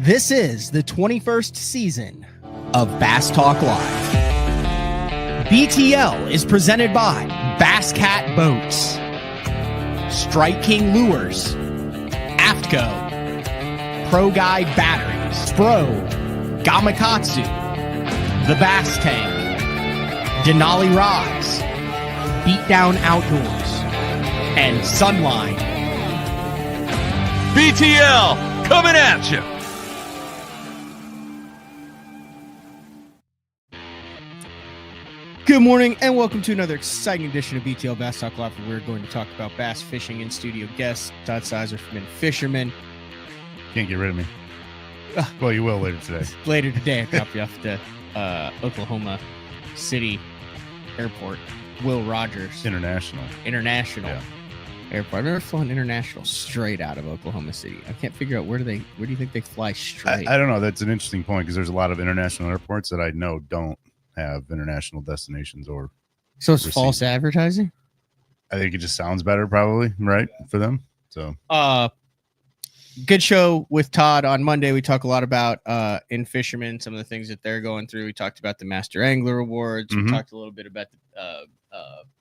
This is the 21st season of Bass Talk Live. BTL is presented by Bass Cat Boats, Strike King Lures, AFTCO, Pro Guy Batteries, Spro, Gamakatsu, The Bass Tank, Denali Rods, Beatdown Outdoors, and Sunline. BTL coming at you. Good morning and welcome to another exciting edition of BTL Bass Talk Live, where we're going to talk about bass fishing. In studio guest Todd Ceisner from In-Fisherman. Can't get rid of me. Well, you will later today. Later today, I drop you off to Oklahoma City Airport. Will Rogers International Airport. I've never flown international straight out of Oklahoma City. I can't figure out where do you think they fly straight? I don't know. That's an interesting point because there's a lot of international airports that I know don't have international destinations or. So it's false advertising? I think it just sounds better, probably, right, for them. So, good show with Todd on Monday. We talk a lot about In-Fisherman, some of the things that they're going through. We talked about the Master Angler Awards. We talked a little bit about the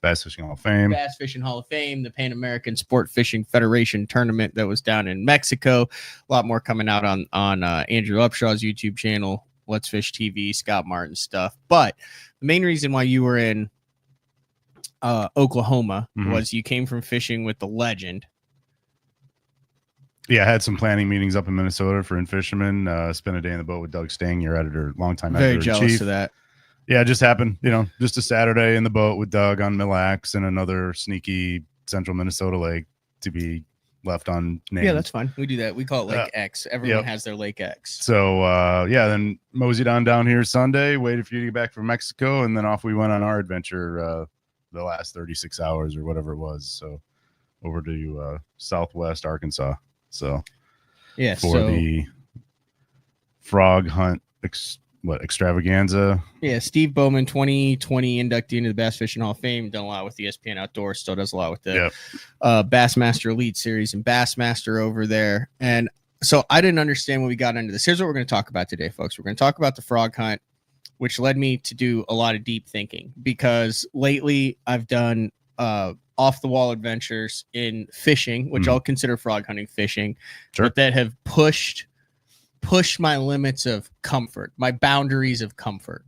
Bass Fishing Hall of Fame. Bass Fishing Hall of Fame, the Pan American Sport Fishing Federation tournament that was down in Mexico. A lot more coming out on Andrew Upshaw's YouTube channel, Let's Fish TV, Scott Martin stuff. But the main reason why you were in Oklahoma was you came from fishing with the legend. Yeah, I had some planning meetings up in Minnesota for In-Fisherman. Spent a day in the boat with Doug Stang, your editor, longtime editor. Very jealous of that. Yeah, it just happened, just a Saturday in the boat with Doug on Mille Lacs and another sneaky central Minnesota lake to be left unnamed. Yeah, that's fine. We do that. We call it Lake X. Everyone has their Lake X. So, then moseyed on down here Sunday, waited for you to get back from Mexico, and then off we went on our adventure the last 36 hours or whatever it was. So, over to southwest Arkansas. So, yeah, for the frog hunt extravaganza. Yeah, Steve Bowman, 2020 inductee into the Bass Fishing Hall of Fame, done a lot with ESPN Outdoors, still does a lot with the Bassmaster Elite Series and Bassmaster over there. And so I didn't understand when we got into this. Here's what we're going to talk about today, folks. We're going to talk about the frog hunt, which led me to do a lot of deep thinking because lately I've done off the wall adventures in fishing, which I'll consider frog hunting fishing, but that have pushed my limits of comfort, my boundaries of comfort.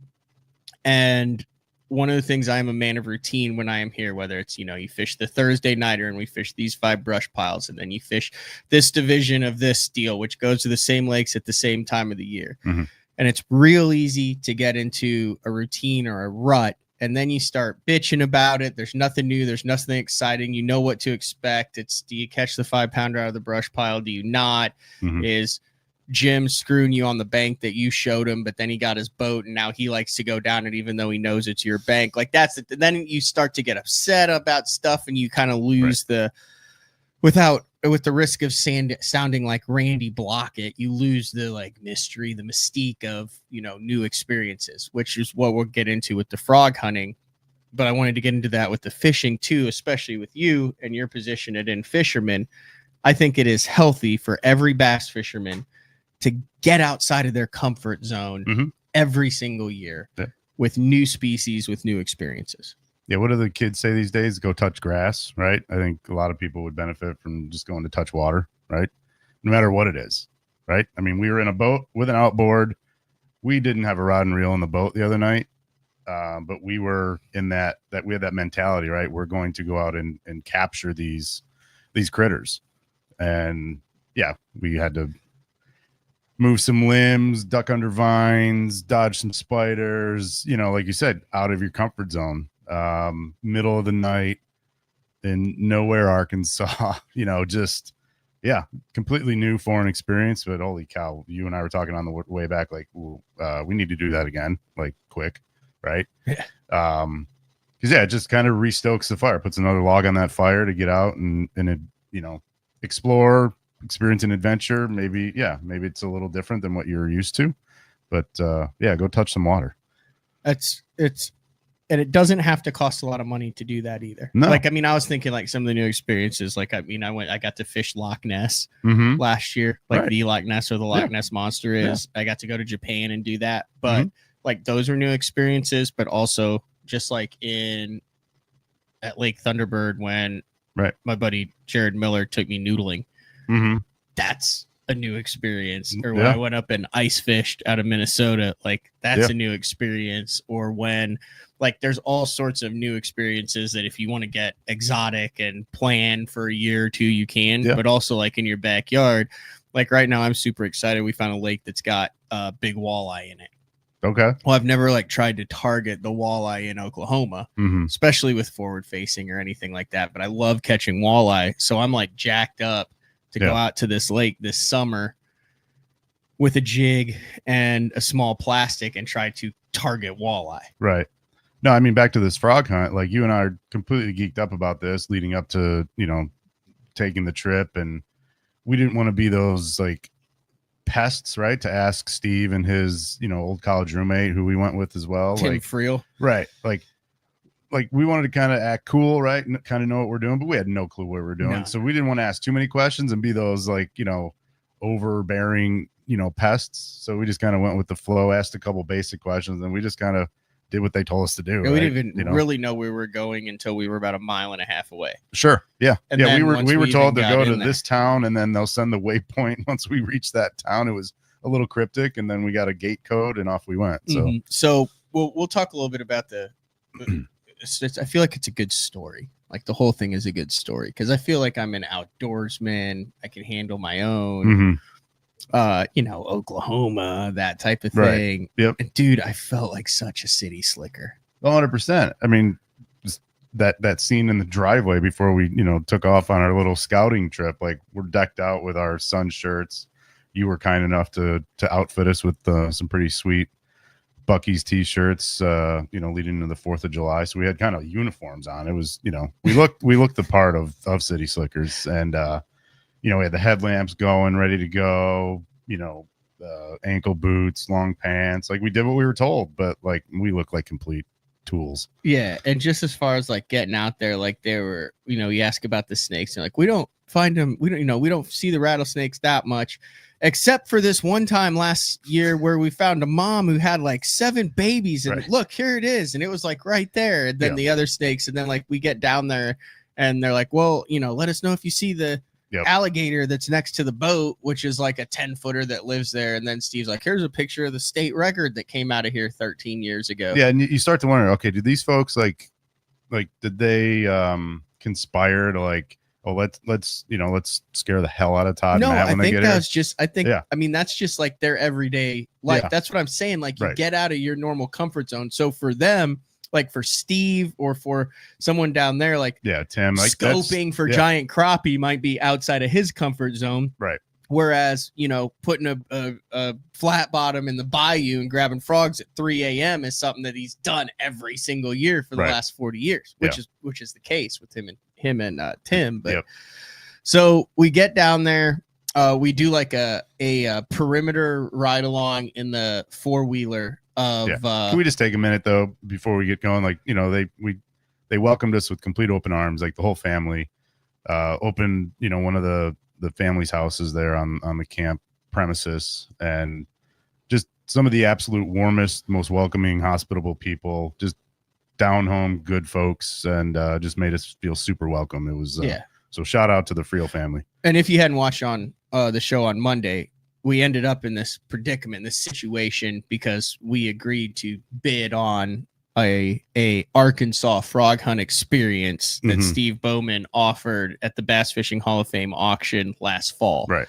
And one of the things, I am a man of routine when I am here, whether it's, you fish the Thursday nighter and we fish these 5 brush piles, and then you fish this division of this deal, which goes to the same lakes at the same time of the year. And it's real easy to get into a routine or a rut. And then you start bitching about it. There's nothing new. There's nothing exciting. You know what to expect. It's, do you catch the 5-pounder out of the brush pile? Do you not? Is Jim screwing you on the bank that you showed him, but then he got his boat and now he likes to go down it even though he knows it's your bank? Like that's it. Then you start to get upset about stuff and you kind of lose with the risk of sounding like Randy Blockett, you lose the mystery, the mystique of, new experiences, which is what we'll get into with the frog hunting. But I wanted to get into that with the fishing too, especially with you and your position at In-Fisherman. I think it is healthy for every bass fisherman to get outside of their comfort zone every single year with new species, with new experiences. Yeah, what do the kids say these days? Go touch grass, right? I think a lot of people would benefit from just going to touch water, right? No matter what it is, right? I mean, we were in a boat with an outboard. We didn't have a rod and reel in the boat the other night, but we were in that we had that mentality, right? We're going to go out and capture these critters. And yeah, we had to move some limbs, duck under vines, dodge some spiders, like you said, out of your comfort zone, middle of the night in nowhere, Arkansas, completely new foreign experience. But holy cow, you and I were talking on the way back, we need to do that again, quick. Right. It just kind of restokes the fire, puts another log on that fire to get out and explore, experience an adventure. Maybe it's a little different than what you're used to, but go touch some water. It's And it doesn't have to cost a lot of money to do that either. No. Like, I mean, I was thinking like some of the new experiences. Like, I mean, I got to fish Loch Ness last year, like the Loch Ness or the Loch Ness Monster is. I got to go to Japan and do that. But like those were new experiences, but also just like at Lake Thunderbird when my buddy Jared Miller took me noodling. That's a new experience. Or when I went up and ice fished out of Minnesota, like that's a new experience. Or when like there's all sorts of new experiences that if you want to get exotic and plan for a year or two, you can, but also like in your backyard. Like right now, I'm super excited. We found a lake that's got a big walleye in it. Okay. Well, I've never like tried to target the walleye in Oklahoma, especially with forward facing or anything like that. But I love catching walleye. So I'm like jacked up to go out to this lake this summer with a jig and a small plastic and try to target walleye. Right. No, I mean, back to this frog hunt, like you and I are completely geeked up about this leading up to, you know, taking the trip. And we didn't want to be those like pests, right? To ask Steve and his, you know, old college roommate who we went with as well. Tim like Friel. Right. Like we wanted to kind of act cool, right? And kind of know what we're doing, but we had no clue what we were doing. No. So we didn't want to ask too many questions and be those like, you know, overbearing, you know, pests. So we just kind of went with the flow, asked a couple basic questions, and we just kind of did what they told us to do. Yeah, right? We didn't even really know where we were going until we were about 1.5 miles away. Sure. Yeah. And yeah. We were told to go to there. This town, and then they'll send the waypoint. Once we reached that town, it was a little cryptic, and then we got a gate code and off we went. So, so we'll talk a little bit about I feel like it's a good story. Like the whole thing is a good story because I feel like I'm an outdoorsman. I can handle my own. You know, Oklahoma, that type of thing. Yep. And dude, I felt like such a city slicker. 100%. I mean, that scene in the driveway before we, you know, took off on our little scouting trip, like we're decked out with our sun shirts. You were kind enough to outfit us with some pretty sweet Bucky's t-shirts, you know, leading into the 4th of July. So we had kind of uniforms on. It was, you know, we looked the part of city slickers, and you know, we had the headlamps going, ready to go, you know, ankle boots, long pants. Like we did what we were told, but like we look like complete tools. Yeah. And just as far as like getting out there, like there were, you know, you ask about the snakes and like, we don't find them. We don't, you know, we don't see the rattlesnakes that much, except for this one time last year where we found a mom who had like 7 babies and look, here it is. And it was like right there. And then the other snakes. And then like we get down there and they're like, well, you know, let us know if you see the alligator that's next to the boat, which is like a 10-footer that lives there. And then Steve's like, here's a picture of the state record that came out of here 13 years ago. Yeah. And you start to wonder, okay, did these folks like did they conspire to like, oh, let's scare the hell out of Todd? No, and Matt I when they think get that here? was just, I mean, that's just like their everyday life. That's what I'm saying. Like you get out of your normal comfort zone. So for them, like for Steve or for someone down there, like Tim, like scoping for giant crappie might be outside of his comfort zone. Right. Whereas, you know, putting a flat bottom in the bayou and grabbing frogs at 3 a.m. is something that he's done every single year for the last 40 years, which is the case with him and Tim. But so we get down there. We do like a perimeter ride along in the 4-wheeler. Can we just take a minute though before we get going? Like, you know, they welcomed us with complete open arms, like the whole family. Opened, you know, one of the family's houses there on the camp premises, and just some of the absolute warmest, most welcoming, hospitable people, just down home, good folks, and just made us feel super welcome. It was so shout out to the Friel family. And if you hadn't watched on the show on Monday, we ended up in this predicament, this situation, because we agreed to bid on a Arkansas frog hunt experience that Steve Bowman offered at the Bass Fishing Hall of Fame auction last fall. Right.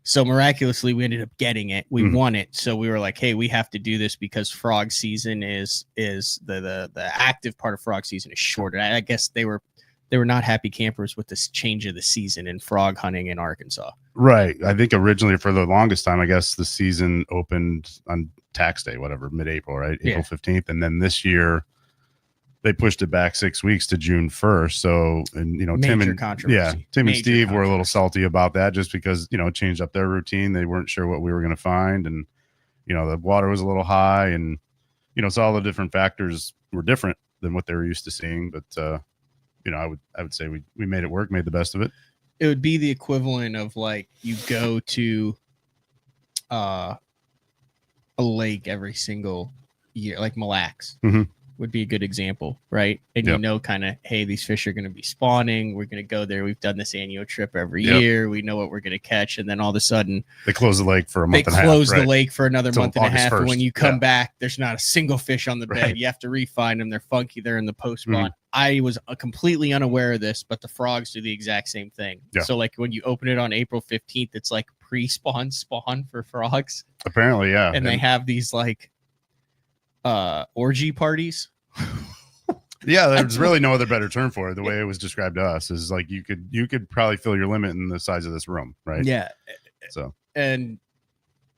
So miraculously, we ended up getting it. We won it. So we were like, hey, we have to do this because frog season is the active part of frog season is short. And I guess they were not happy campers with this change of the season in frog hunting in Arkansas. Right. I think originally for the longest time, I guess the season opened on tax day, whatever, mid-April, right? April 15th. And then this year they pushed it back 6 weeks to June 1st. So, and you know, Tim and Steve were a little salty about that just because, you know, it changed up their routine. They weren't sure what we were going to find. And, you know, the water was a little high, and so all the different factors were different than what they were used to seeing. But, I would say we made it work, made the best of it. It would be the equivalent of like you go to a lake every single year, like Mille Lacs. Would be a good example, right? And kind of, hey, these fish are going to be spawning. We're going to go there. We've done this annual trip every year. We know what we're going to catch. And then all of a sudden, they close the lake for a month and a half. They close the lake for another month and a half. 1st. And when you come back, there's not a single fish on the bed. You have to re-find them. They're funky. They're in the post spawn. I was completely unaware of this, but the frogs do the exact same thing. So like when you open it on April 15th, it's like pre-spawn spawn for frogs. Apparently, yeah. And they have these like orgy parties. There's really no other better term for it. The way it was described to us is like you could probably fill your limit in the size of this room, right? So and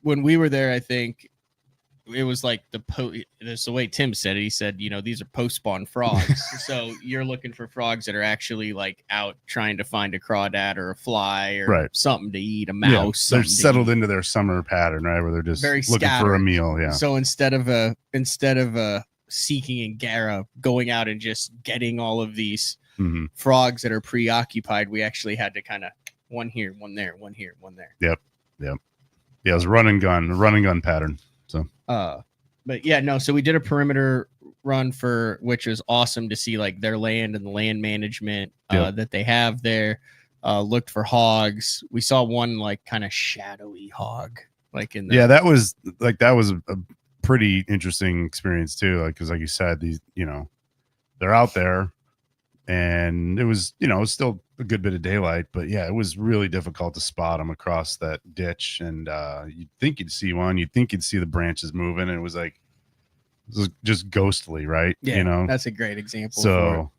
when we were there, I think it was like that's the way Tim said it. He said, these are post-spawn frogs. So you're looking for frogs that are actually like out trying to find a crawdad or a fly or something to eat, a mouse. They're settled into their summer pattern, right? Where they're just very looking scattered. for a meal. Yeah. So instead of a seeking and Gara going out and just getting all of these frogs that are preoccupied, we actually had to kind of one here, one there, one here, one there. Yep. Yeah, it was a run and gun pattern. So so we did a perimeter run which was awesome to see like their land and the land management that they have there. Looked for hogs. We saw one like kind of shadowy hog like in the that was a pretty interesting experience too, like because like you said, these they're out there and it was it was still a good bit of daylight, but it was really difficult to spot them across that ditch. And you'd think you'd see one, you'd think you'd see the branches moving, and it was just ghostly, right? That's a great example. So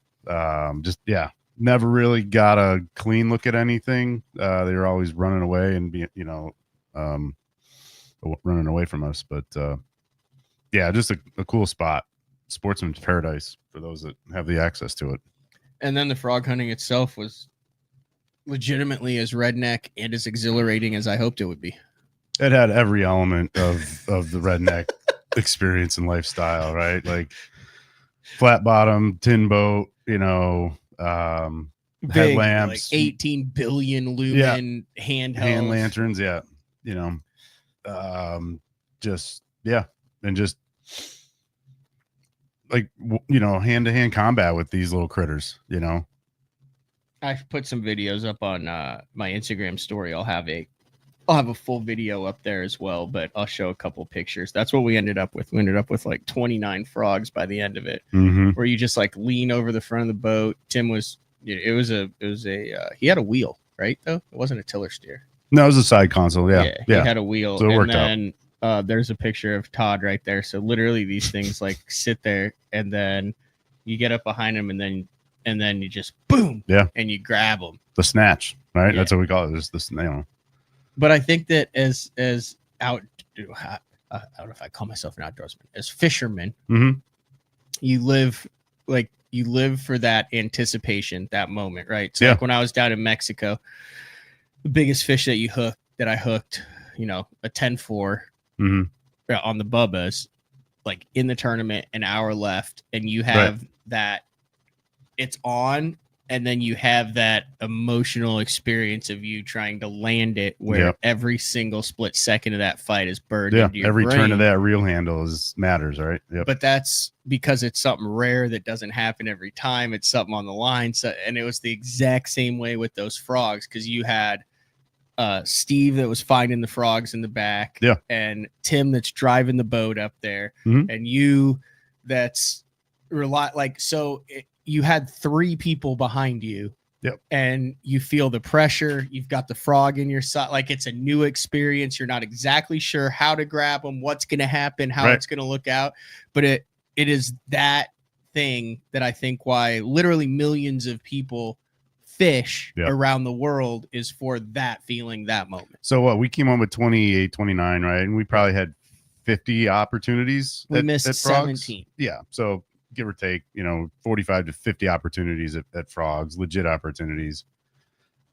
never really got a clean look at anything. They were always running away and being running away from us, but just a cool spot, sportsman's paradise for those that have the access to it. And then the frog hunting itself was legitimately as redneck and as exhilarating as I hoped it would be. It had every element of the redneck experience and lifestyle, right? Like flat bottom, tin boat, big, headlamps, like 18 billion lumen hand lanterns, and just like hand-to-hand combat with these little critters. I've put some videos up on my Instagram story. I'll have a full video up there as well, but I'll show a couple pictures. That's what we ended up with. We ended up with like 29 frogs by the end of it, where you just like lean over the front of the boat. Tim was, he had a wheel, right? Though it wasn't a tiller steer. No, it was a side console. Yeah. He had a wheel. So it worked out. There's a picture of Todd right there. So literally these things like sit there and then you get up behind him and then you just boom. Yeah. And you grab them. The snatch, right? That's what we call it. There's this, But I think that as I don't know if I call myself an outdoorsman, as fishermen, you live for that anticipation, that moment, right? So like when I was down in Mexico, the biggest fish that I hooked, a 10-4 on the Bubbas, like in the tournament, an hour left, and you have that it's on, and then you have that emotional experience of you trying to land it where every single split second of that fight is burned into your every brain. turn of that reel handle matters, right? But that's because it's something rare that doesn't happen every time. It's something on the line. So, and it was the exact same way with those frogs, because you had Steve that was finding the frogs in the back, and Tim that's driving the boat up there, and you that's you had three people behind you, and you feel the pressure. You've got the frog in your side, like it's a new experience. You're not exactly sure how to grab them, what's going to happen, how it's going to look out, but it is that thing that I think why literally millions of people fish around the world is for that feeling, that moment. So we came on with 28, 29, right? And we probably had 50 opportunities. We missed 17. Yeah. So give or take, 45 to 50 opportunities at frogs, legit opportunities.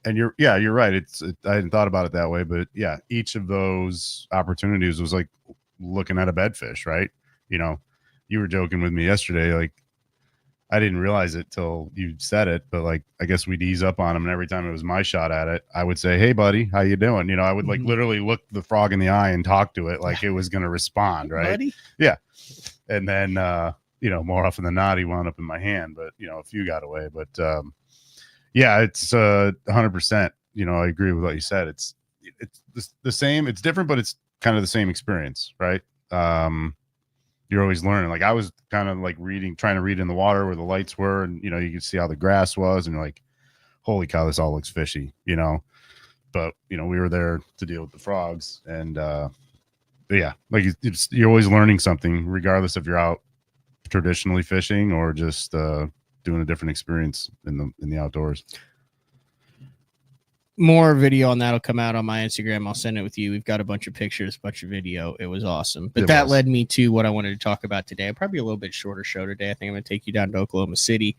And you're right. I hadn't thought about it that way, but each of those opportunities was like looking at a bedfish, right? you were joking with me yesterday. Like, I didn't realize it till you said it, but like, I guess we'd ease up on him. And every time it was my shot at it, I would say, "Hey buddy, how you doing?" You know, I would like literally look the frog in the eye and talk to it like it was going to respond. Right. Buddy? Yeah. And then, you know, more often than not, he wound up in my hand, but you know, a few got away, but, yeah, it's 100%. You know, I agree with what you said. It's the same. It's different, but it's kind of the same experience, right? You're always learning. Like I was kind of like trying to read in the water where the lights were, and you know, you could see how the grass was, and you're like, holy cow, this all looks fishy, you know. But you know, we were there to deal with the frogs, and yeah, like you're always learning something, regardless if you're out traditionally fishing or just doing a different experience in the outdoors. More video on that'll come out on my Instagram. I'll send it with you. We've got a bunch of pictures, a bunch of video. It was awesome. But that led me to what I wanted to talk about today. Probably a little bit shorter show today. I think I'm going to take you down to Oklahoma City,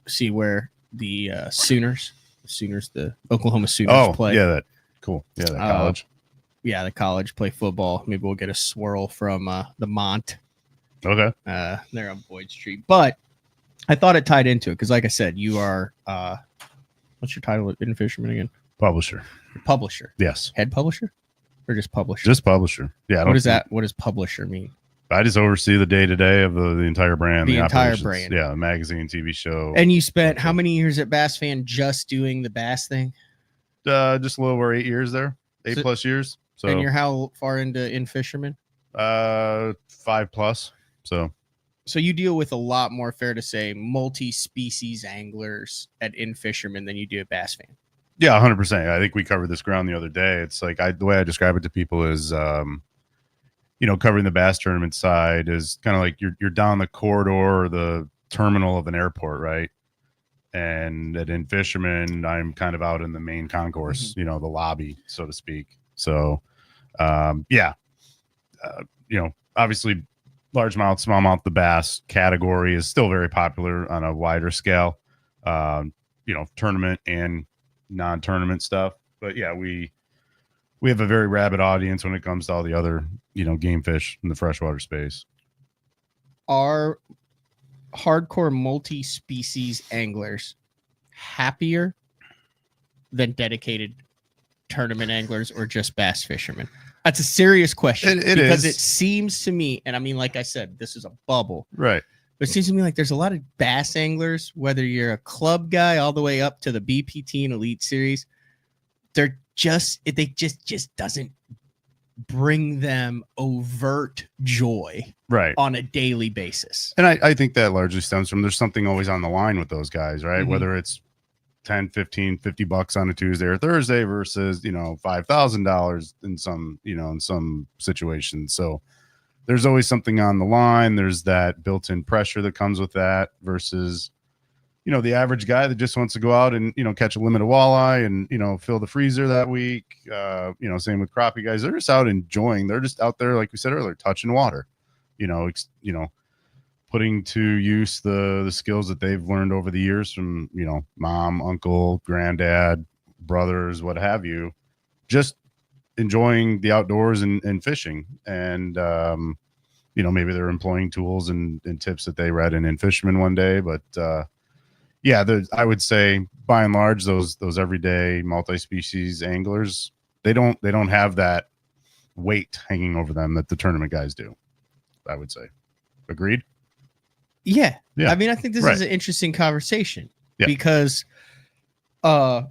see where the the Oklahoma Sooners play. Yeah, that cool. Yeah, that college. Yeah, the college play football. Maybe we'll get a swirl from the Mont. Okay. They're on Boyd Street. But I thought it tied into it because, like I said, you are what's your title at In-Fisherman again? Publisher. Publisher. Yes. Head publisher or just publisher? Just publisher. Yeah. What does publisher mean? I just oversee the day-to-day of the entire brand. The entire brand. Yeah, magazine, TV show. And you spent how many years at Bass Fan just doing the bass thing? Just a little over 8 years there. 8+ years. So. And you're how far into In-Fisherman? 5+. So you deal with a lot more, fair to say, multi-species anglers at In-Fisherman than you do at Bass Fan. Yeah, 100%. I think we covered this ground the other day. It's like the way I describe it to people is, you know, covering the bass tournament side is kind of like you're down the corridor or the terminal of an airport, right? And at In-Fisherman, I'm kind of out in the main concourse, you know, the lobby, so to speak. So, yeah, you know, obviously. Largemouth, smallmouth, the bass category is still very popular on a wider scale, you know, tournament and non-tournament stuff. But yeah, we have a very rabid audience when it comes to all the other, you know, game fish in the freshwater space. Are hardcore multi-species anglers happier than dedicated tournament anglers or just bass fishermen? That's a serious question. Because it seems to me, and I mean, like I said, this is a bubble. Right. But it seems to me like there's a lot of bass anglers, whether you're a club guy all the way up to the BPT and Elite Series, they just doesn't bring them overt joy on a daily basis. And I think that largely stems from there's something always on the line with those guys, right? Whether it's 10, 15, $50 on a Tuesday or Thursday versus, you know, $5,000 in some situations. So there's always something on the line. There's that built-in pressure that comes with that versus, you know, the average guy that just wants to go out and, you know, catch a limited walleye and, you know, fill the freezer that week. You know, same with crappie guys. They're just out enjoying. They're just out there, like we said earlier, touching water, you know, putting to use the skills that they've learned over the years from, you know, mom, uncle, granddad, brothers, what have you, just enjoying the outdoors and fishing. And, you know, maybe they're employing tools and tips that they read in In-Fisherman one day. But, yeah, I would say by and large, those everyday multi-species anglers, they don't have that weight hanging over them that the tournament guys do, I would say. Agreed? Yeah. I mean, I think this is an interesting conversation because a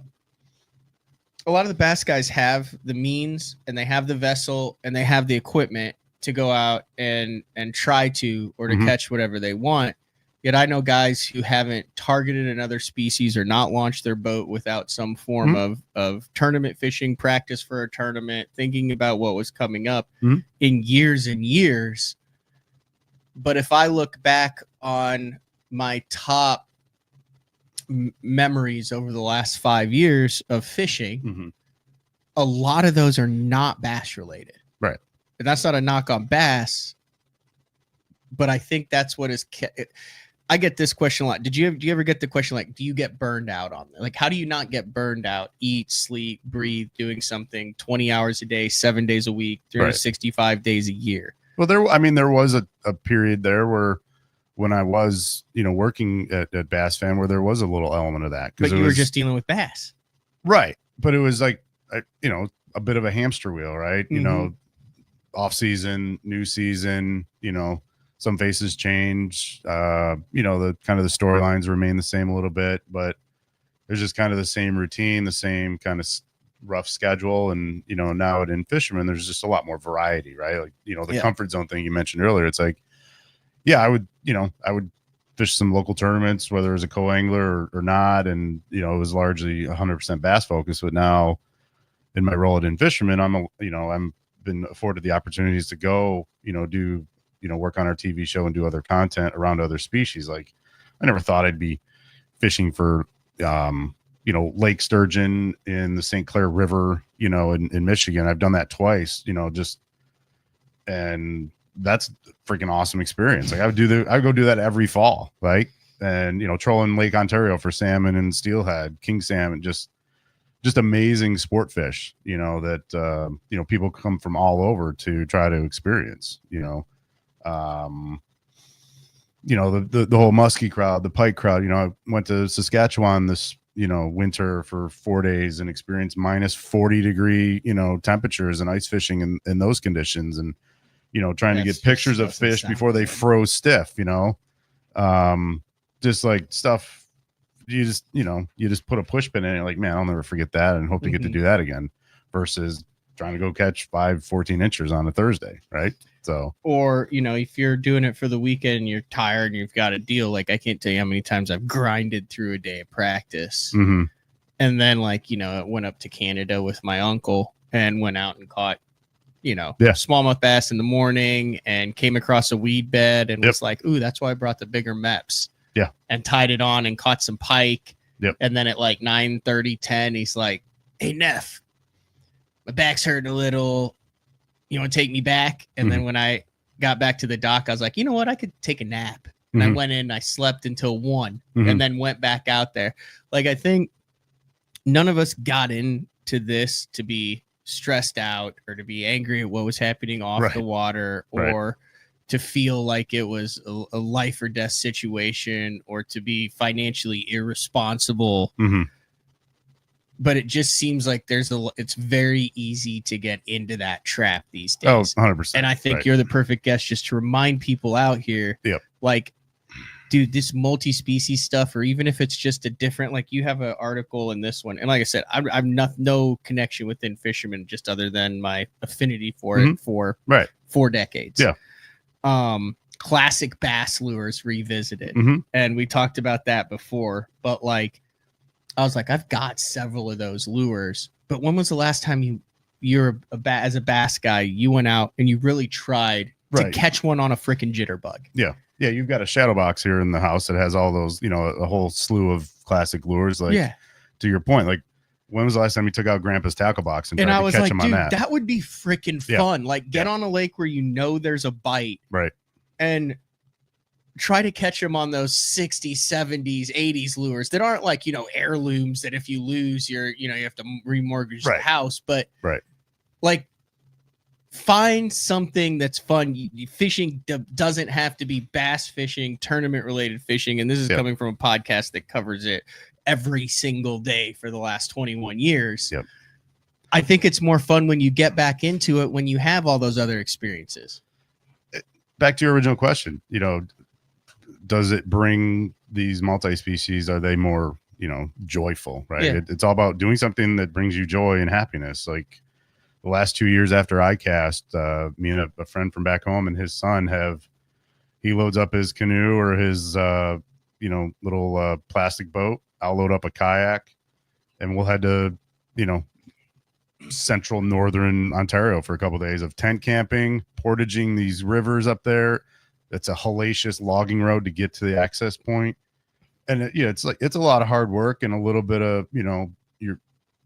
lot of the bass guys have the means and they have the vessel and they have the equipment to go out and try to or to catch whatever they want. Yet I know guys who haven't targeted another species or not launched their boat without some form of tournament fishing, practice for a tournament, thinking about what was coming up in years and years. But if I look back on my top memories over the last 5 years of fishing, a lot of those are not bass related. Right. And that's not a knock on bass, but I think that's what is. I get this question a lot. Do you ever get the question like, do you get burned out on it? Like, how do you not get burned out? Eat, sleep, breathe, doing something 20 hours a day, 7 days a week, 365 days a year. Well, there was a period there where when I was, working at Bass Fan, where there was a little element of that. But you were just dealing with bass. Right. But it was like, a bit of a hamster wheel, right? Off season, new season, some faces change, the kind of the storylines remain the same a little bit, but there's just kind of the same routine, the same kind of rough schedule. And, now at In-Fisherman, there's just a lot more variety, right? Like, the comfort zone thing you mentioned earlier, it's like, yeah, I would fish some local tournaments, whether it was a co-angler or not. And, it was largely 100% bass focused, but now in my role at In-Fisherman, I'm been afforded the opportunities to go, do, work on our TV show and do other content around other species. Like I never thought I'd be fishing for, lake sturgeon in the St. Clair River, in Michigan. I've done that twice, and that's a freaking awesome experience. Like I go do that every fall, right? And, trolling Lake Ontario for salmon and steelhead, king salmon, just amazing sport fish, that, people come from all over to try to experience, the whole muskie crowd, the pike crowd. I went to Saskatchewan this, winter for 4 days and experienced minus 40 degree, temperatures and ice fishing in those conditions. And, trying to get pictures of fish before they froze stiff, just like stuff. You just put a push pin in it, like, man, I'll never forget that and hope to get to do that again, versus trying to go catch 14 inches on a Thursday. Right. So, or, if you're doing it for the weekend and you're tired and you've got a deal, like I can't tell you how many times I've grinded through a day of practice. And then I went up to Canada with my uncle and went out and caught, smallmouth bass in the morning and came across a weed bed and was like, ooh, that's why I brought the bigger Meps. Yeah. And tied it on and caught some pike. Yep. And then at like 9:30, 10, he's like, hey, Neff, my back's hurting a little. You want to take me back? And then when I got back to the dock, I was like, you know what? I could take a nap. And I went in, I slept until 1 and then went back out there. Like, I think none of us got into this to be stressed out or to be angry at what was happening off the water or to feel like it was a life or death situation or to be financially irresponsible. But it just seems like it's very easy to get into that trap these days. Oh, 100%. And I think you're the perfect guest just to remind people out here, like, dude, this multi-species stuff, or even if it's just a different, like you have an article in this one. And like I said, I've no connection with In-Fisherman, just other than my affinity for it for 4 decades. Yeah. Classic bass lures revisited. And we talked about that before, but like, I was like, I've got several of those lures, but when was the last time you're as a bass guy, you went out and you really tried to catch one on a freaking jitterbug? Yeah. Yeah. You've got a shadow box here in the house that has all those, a whole slew of classic lures. Like, to your point, like, when was the last time you took out Grandpa's tackle box and tried to catch him on that? That would be freaking fun. Like, get on a lake where there's a bite. Right. And try to catch them on those 60s, 70s, 80s lures that aren't like, heirlooms that if you lose, you have to remortgage the house. But like, find something that's fun. Fishing doesn't have to be bass fishing, tournament related fishing. And this is coming from a podcast that covers it every single day for the last 21 years. I think it's more fun when you get back into it, when you have all those other experiences. Back to your original question, does it bring these multi-species? Are they more, joyful, right? It's all about doing something that brings you joy and happiness. Like the last 2 years after I cast, me and a friend from back home and his son he loads up his canoe or his, little plastic boat. I'll load up a kayak and we'll head to, central northern Ontario for a couple of days of tent camping, portaging these rivers up there. It's a hellacious logging road to get to the access point. And it's a lot of hard work and a little bit of,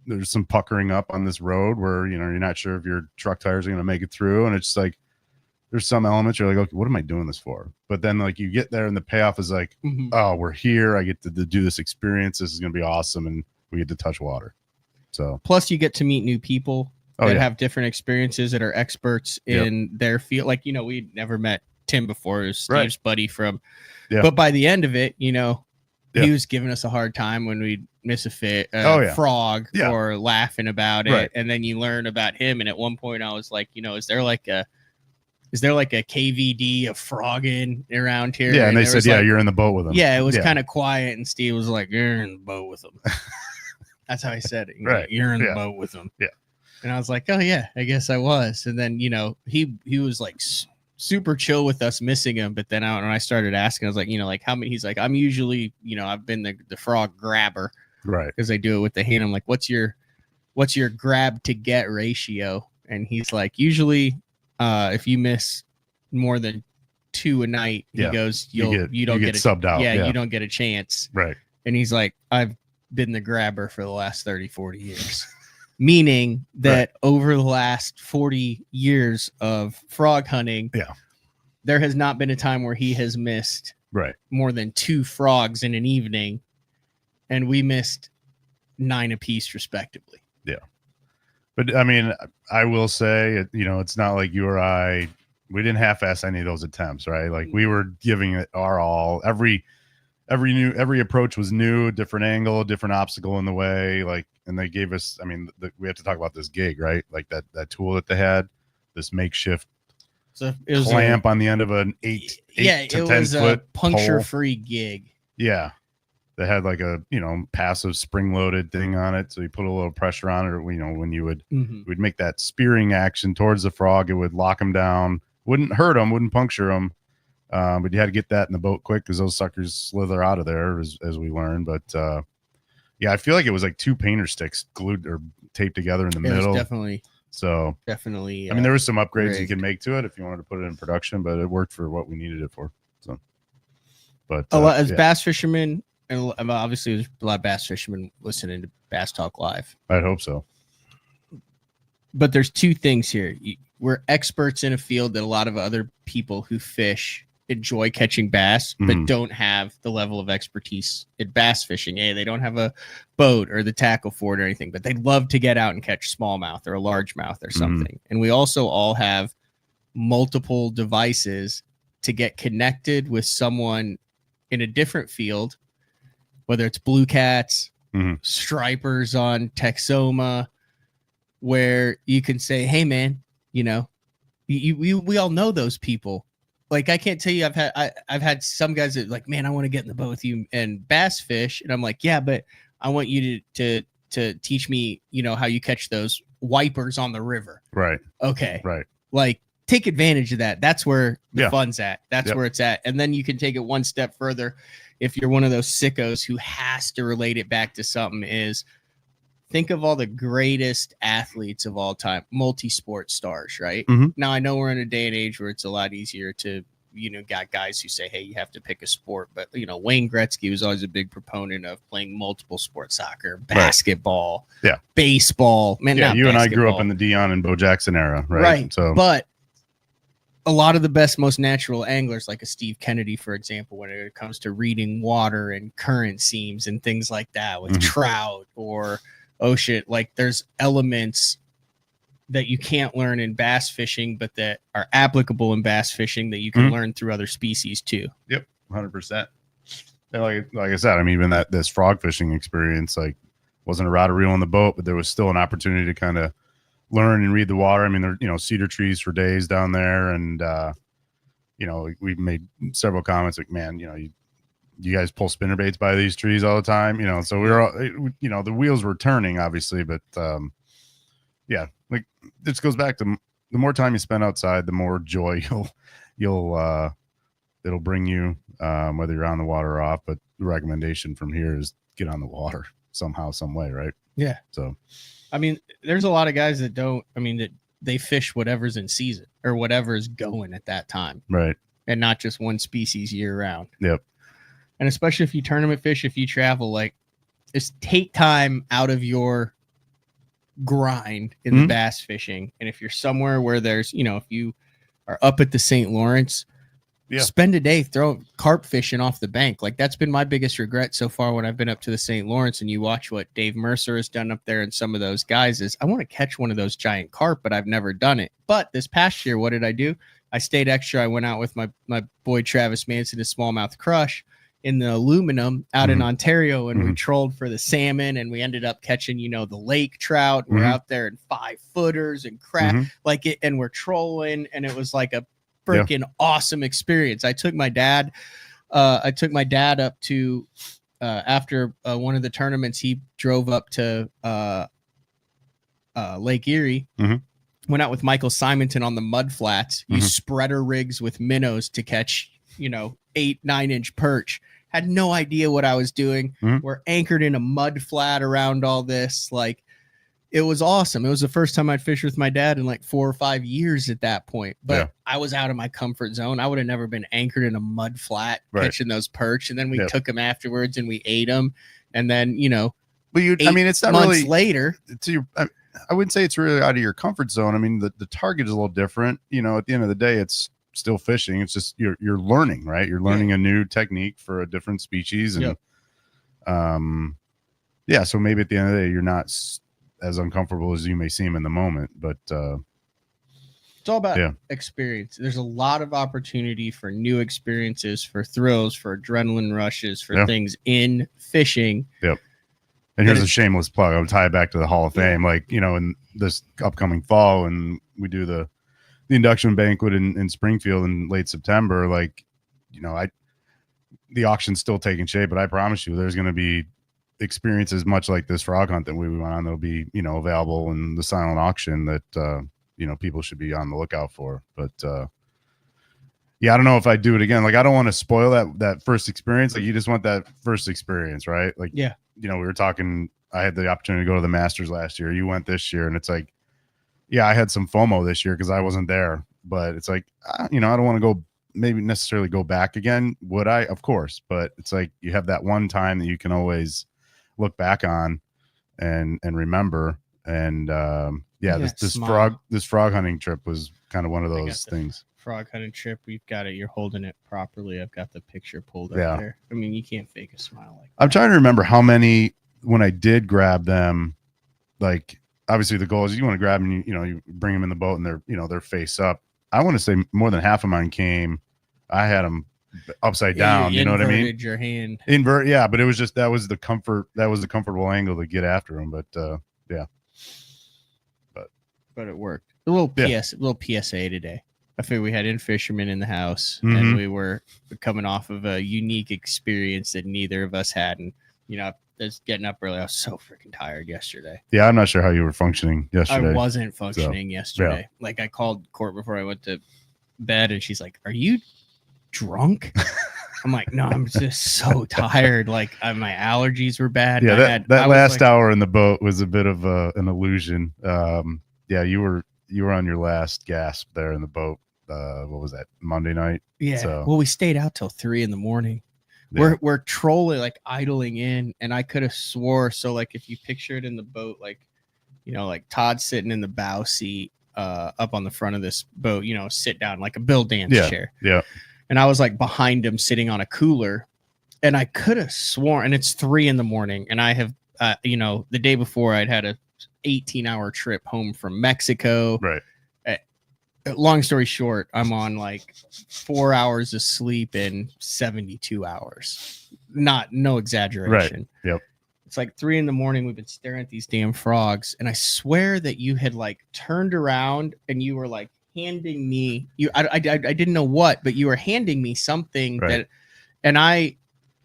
there's some puckering up on this road where, you're not sure if your truck tires are going to make it through. And it's like, there's some elements you're like, okay, what am I doing this for? But then like you get there and the payoff is like, oh, we're here. I get to do this experience. This is going to be awesome. And we get to touch water. So plus you get to meet new people that have different experiences that are experts in their field. Like, we'd never met Tim before. It was Steve's buddy from, but by the end of it, he was giving us a hard time when we'd miss a frog or laughing about it. And then you learn about him. And at one point I was like, is there like a KVD of frogging around here? Yeah. And they said, you're in the boat with him. Yeah. It was kind of quiet. And Steve was like, you're in the boat with him. That's how he said it. You're in the boat with him. Yeah. And I was like, oh yeah, I guess I was. And then, he was like super chill with us missing him. But then when I started asking, I was like, like how many, he's like, I'm usually, I've been the frog grabber. Right. Cause I do it with the hand. I'm like, what's your grab to get ratio? And he's like, usually, if you miss more than 2 a night, he goes, you don't get subbed out. Yeah, you don't get a chance. Right. And he's like, I've been the grabber for the last 30, 40 years. Meaning that over the last 40 years of frog hunting, there has not been a time where he has missed more than 2 frogs in an evening. And we missed 9 apiece respectively. Yeah. But I mean, I will say, it's not like you or I, we didn't half-ass any of those attempts, right? Like we were giving it our all. Every approach was new, different angle, different obstacle in the way. Like, and they gave us, I mean, we have to talk about this gig, right? Like that tool that they had, this makeshift clamp on the end of an 8 to 10 foot a puncture-free gig. Yeah. They had like a, passive spring-loaded thing on it. So you put a little pressure on it, or, when you would make that spearing action towards the frog, it would lock him down. Wouldn't hurt him, wouldn't puncture him. But you had to get that in the boat quick because those suckers slither out of there, as we learned. But I feel like it was like 2 painter sticks glued or taped together in the middle. Definitely. So definitely. I mean, there was some upgrades you can make to it if you wanted to put it in production, but it worked for what we needed it for. So, but as bass fishermen, and obviously there's a lot of bass fishermen listening to Bass Talk Live. I'd hope so. But there's 2 things here. We're experts in a field that a lot of other people who fish enjoy catching bass, but don't have the level of expertise in bass fishing. They don't have a boat or the tackle for it or anything, but they'd love to get out and catch smallmouth or a largemouth or something. And we also all have multiple devices to get connected with someone in a different field, whether it's blue cats, stripers on Texoma, where you can say, hey man, we all know those people. Like, I can't tell you, I've had some guys that like, man, I want to get in the boat with you and bass fish. And I'm like, yeah, but I want you to teach me, how you catch those wipers on the river. Right. Okay. Right. Like, take advantage of that. That's where the fun's at. That's where it's at. And then you can take it one step further. If you're one of those sickos who has to relate it back to something, is think of all the greatest athletes of all time, multi-sport stars, right? Now, I know we're in a day and age where it's a lot easier to, got guys who say, hey, you have to pick a sport. But, Wayne Gretzky was always a big proponent of playing multiple sports, soccer, basketball, baseball. Man, you and I grew up in the Dion and Bo Jackson era, right? Right. So, but a lot of the best, most natural anglers, like a Steve Kennedy, for example, when it comes to reading water and current seams and things like that with trout or ocean, like there's elements that you can't learn in bass fishing, but that are applicable in bass fishing that you can learn through other species too. Yep. 100%. And like I said, I mean, even this frog fishing experience, like, wasn't a rod or reel on the boat, but there was still an opportunity to kind of learn and read the water. I mean, there, cedar trees for days down there. And, we made several comments like, man, you guys pull spinnerbaits by these trees all the time, so we were all, the wheels were turning obviously, but, like this goes back to the more time you spend outside, the more joy it'll bring you, whether you're on the water or off. But the recommendation from here is get on the water somehow, some way. Right. Yeah. So, I mean, there's a lot of guys that that they fish whatever's in season or whatever's going at that time. Right. And not just one species year round. Yep. And especially if you tournament fish, if you travel, like, just take time out of your grind in the bass fishing. And if you're somewhere where there's, if you are up at the St. Lawrence, spend a day throwing carp fishing off the bank. Like that's been my biggest regret so far when I've been up to the St. Lawrence and you watch what Dave Mercer has done up there and some of those guys is I want to catch one of those giant carp, but I've never done it. But this past year, what did I do? I stayed extra. I went out with my boy Travis Manson, his smallmouth crush in the aluminum out in Ontario, and we trolled for the salmon, and we ended up catching, the lake trout. We're out there in 5-footers and crap like it, and we're trolling, and it was like a freaking awesome experience. I took my dad up to after one of the tournaments. He drove up to Lake Erie. Went out with Michael Simonton on the mud flats. You spreader rigs with minnows to catch 8-9-inch perch. Had no idea what I was doing. We're anchored in a mud flat around all this. Like, it was awesome. It was the first time I'd fished with my dad in like 4 or 5 years at that point. But I was out of my comfort zone. I would have never been anchored in a mud flat catching those perch. And then we took them afterwards and we ate them. And then, but it's not months really later. I wouldn't say it's really out of your comfort zone. I mean, the target is a little different. At the end of the day, it's still fishing. It's just you're learning, right? You're learning a new technique for a different species, and so maybe at the end of the day you're not as uncomfortable as you may seem in the moment, but it's all about experience. There's a lot of opportunity for new experiences, for thrills, for adrenaline rushes, for things in fishing. And here's a shameless plug. I'll tie it back to the Hall of Fame. Like, in this upcoming fall, and we do the induction banquet in Springfield in late September, like, the auction's still taking shape, but I promise you there's going to be experiences much like this frog hunt that we went on that'll be, available in the silent auction that, people should be on the lookout for. But, I don't know if I do it again. Like, I don't want to spoil that first experience. Like, you just want that first experience, right? Like, we were talking, I had the opportunity to go to the Masters last year. You went this year, and it's like, I had some FOMO this year because I wasn't there, but it's like, I don't want to maybe necessarily go back again. Would I? Of course. But it's like, you have that one time that you can always look back on and remember. And this frog hunting trip was kind of one of those things. Frog hunting trip. We've got it. You're holding it properly. I've got the picture pulled up there. I mean, you can't fake a smile like that. I'm trying to remember how many, when I did grab them, like, obviously the goal is you want to grab them, you bring them in the boat and they're face up. I want to say more than half of mine came. I had them upside down. You know what I mean? Your hand. But it was just, that was the comfortable angle to get after them. But but it worked. A little PSA today. I figured we had In-Fisherman in the house, and we were coming off of a unique experience that neither of us had. And, just getting up early, I was so freaking tired yesterday. Yeah, I'm not sure how you were functioning yesterday. I wasn't functioning yesterday. Like, I called Court before I went to bed, and she's like, "Are you drunk?" I'm like, "No, I'm just so tired. Like, my allergies were bad." Yeah, that last hour in the boat was a bit of an illusion. You were on your last gasp there in the boat. What was that, Monday night? Yeah. So, well, we stayed out till 3 a.m. We're trolling, like idling in, and I could have swore. So, like, if you picture it in the boat, like, like Todd sitting in the bow seat, up on the front of this boat, sit down like a Bill Dance chair. Yeah. And I was like behind him, sitting on a cooler, and I could have sworn. And it's 3 a.m. and I have, the day before I'd had a 18-hour trip home from Mexico. Right. Long story short, I'm on like 4 hours of sleep in 72 hours. No exaggeration. Right. Yep. It's like 3 a.m. We've been staring at these damn frogs. And I swear that you had like turned around and you were like handing me, I didn't know what, but you were handing me something and I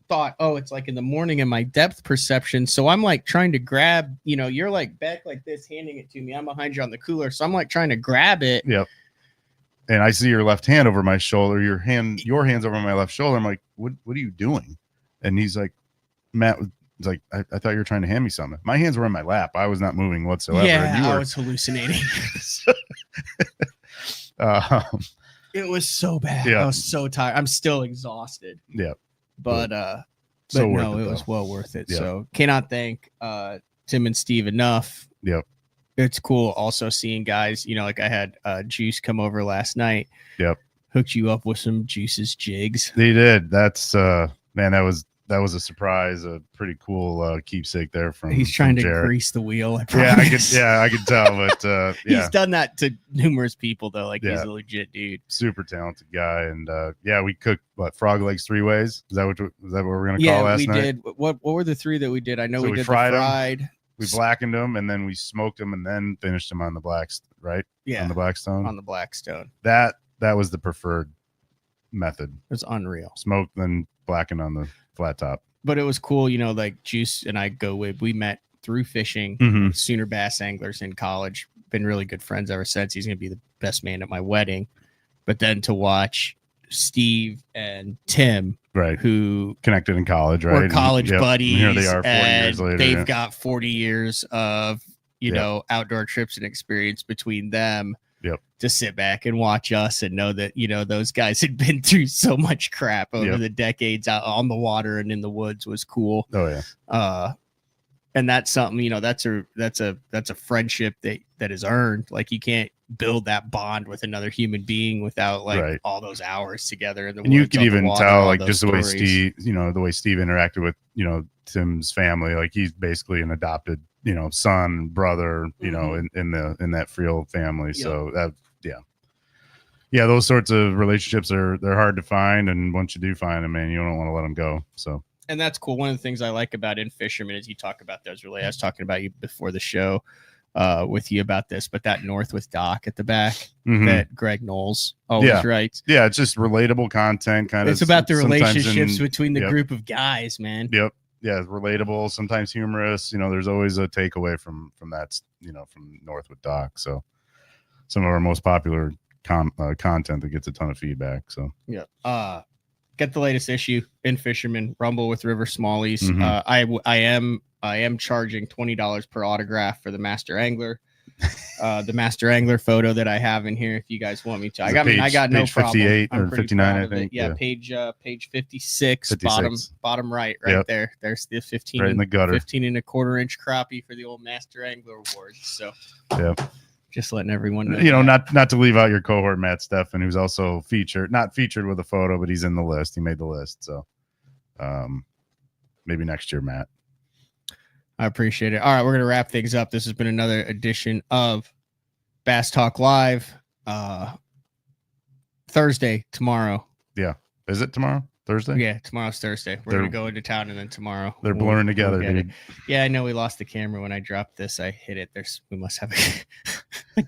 thought, oh, it's like in the morning in my depth perception. So I'm like trying to grab, you're like back like this, handing it to me. I'm behind you on the cooler. So I'm like trying to grab it. Yep. And I see your left hand over my shoulder, your hand's over my left shoulder. I'm like, what are you doing? And he's like, Matt was like, I thought you were trying to hand me something. My hands were in my lap. I was not moving whatsoever. Yeah, I was hallucinating. It was so bad. Yeah. I was so tired. I'm still exhausted. Yeah. But no, it was well worth it. Yeah. So cannot thank Tim and Steve enough. Yep. It's cool also seeing guys, like I had Juice come over last night. Yep. hooked you up with some Juice's jigs. They did. That's man, that was a surprise, a pretty cool keepsake there from. He's trying to Jarrett. grease the wheel. I could tell, but he's done that to numerous people though. Like he's a legit dude, super talented guy, and we cooked frog legs 3 ways. Is that what we're gonna call last night? Yeah, we did. What were the 3 that we did? I know so we did fried the fried. We blackened them and then we smoked them and then finished them on the right? Yeah, on the Blackstone. On the Blackstone. That was the preferred method. It's unreal. Smoked then blackened on the flat top. But it was cool, you know, like Juice and I we met through fishing, Sooner bass anglers in college. Been really good friends ever since. He's going to be the best man at my wedding. But then to watch Steve and Tim, right, who connected in college, right, were college buddies. And here they are 40 years later. They've got 40 years of, you know, outdoor trips and experience between them. Yep. To sit back and watch us and know that, you know, those guys had been through so much crap over the decades out on the water and in the woods was cool. Oh yeah. And that's something, you know, that's a friendship that is earned. Like you can't build that bond with another human being without like all those hours together in the woods. And you could even tell like just the way stories. the way Steve interacted with, you know, Tim's family. Like he's basically an adopted, you know, son, brother, you know, in that Friel family. So that, those sorts of relationships they're hard to find. And once you do find them, man, you don't want to let them go. So. And that's cool. One of the things I like about In-Fisherman is you talk about those really. I was talking about you before the show with you about this, but that North with Doc at the back that Greg Knowles always writes. Yeah, it's just relatable content. It's about the relationships between the group of guys, man. Yep. Yeah, relatable, sometimes humorous. You know, there's always a takeaway from that, you know, from North with Doc. So some of our most popular content that gets a ton of feedback. So get the latest issue, In-Fisherman, Rumble with River Smallies. I am charging $20 per autograph for the Master Angler. The Master Angler photo that I have in here, if you guys want me to. I got no problem. 58 or 59, I think. Yeah, page 56, bottom right there. There's the 15 right in the gutter. 15 and a quarter inch crappie for the old Master Angler Awards. So just letting everyone know. You know, not to leave out your cohort, Matt Steffen, who's also not featured with a photo, but he's in the list. He made the list. So maybe next year, Matt. I appreciate it. All right, we're going to wrap things up. This has been another edition of Bass Talk Live. Thursday, tomorrow. Yeah. Is it tomorrow? Thursday? Yeah, tomorrow's Thursday. We're going to go into town, and then tomorrow. They're blurring together, dude. Yeah, I know we lost the camera when I dropped this. I hit it. We must have a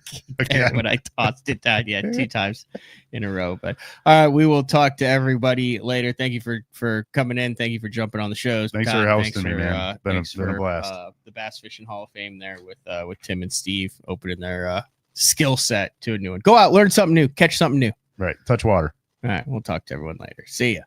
camera when I tossed it down. Yeah, 2 times in a row. But all right, we will talk to everybody later. Thank you for coming in. Thank you for jumping on the shows. Thanks for hosting me, man. Been a blast. The Bass Fishing Hall of Fame there with Tim and Steve opening their skill set to a new one. Go out, learn something new, catch something new. Right. Touch water. All right, we'll talk to everyone later. See ya.